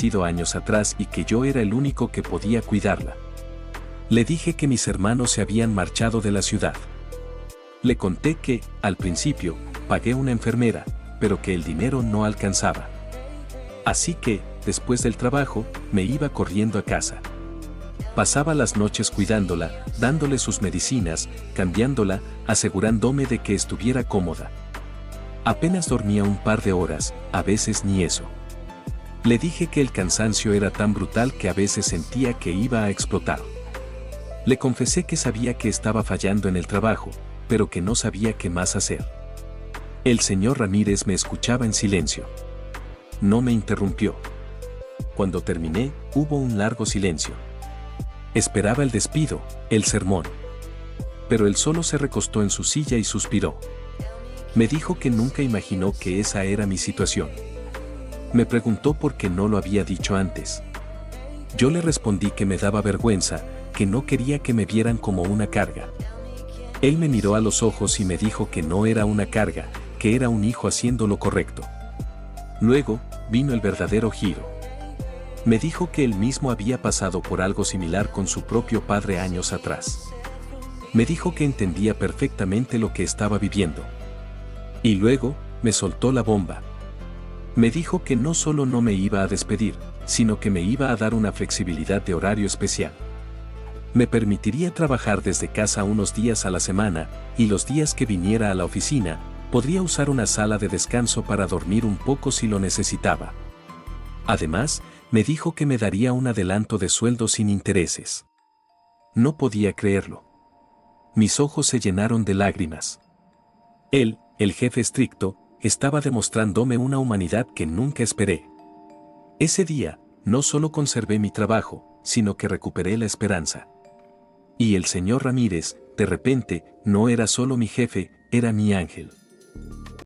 sido años atrás y que yo era el único que podía cuidarla. Le dije que mis hermanos se habían marchado de la ciudad. Le conté que, al principio, pagué una enfermera, pero que el dinero no alcanzaba. Así que, después del trabajo, me iba corriendo a casa. Pasaba las noches cuidándola, dándole sus medicinas, cambiándola, asegurándome de que estuviera cómoda. Apenas dormía un par de horas, a veces ni eso. Le dije que el cansancio era tan brutal que a veces sentía que iba a explotar. Le confesé que sabía que estaba fallando en el trabajo, pero que no sabía qué más hacer. El señor Ramírez me escuchaba en silencio. No me interrumpió. Cuando terminé, hubo un largo silencio. Esperaba el despido, el sermón. Pero él solo se recostó en su silla y suspiró. Me dijo que nunca imaginó que esa era mi situación. Me preguntó por qué no lo había dicho antes. Yo le respondí que me daba vergüenza, que no quería que me vieran como una carga. Él me miró a los ojos y me dijo que no era una carga, que era un hijo haciendo lo correcto. Luego, vino el verdadero giro. Me dijo que él mismo había pasado por algo similar con su propio padre años atrás. Me dijo que entendía perfectamente lo que estaba viviendo. Y luego, me soltó la bomba. Me dijo que no solo no me iba a despedir, sino que me iba a dar una flexibilidad de horario especial. Me permitiría trabajar desde casa unos días a la semana, y los días que viniera a la oficina, podría usar una sala de descanso para dormir un poco si lo necesitaba. Además, me dijo que me daría un adelanto de sueldo sin intereses. No podía creerlo. Mis ojos se llenaron de lágrimas. Él, el jefe estricto, estaba demostrándome una humanidad que nunca esperé. Ese día, no solo conservé mi trabajo, sino que recuperé la esperanza. Y el señor Ramírez, de repente, no era solo mi jefe, era mi ángel.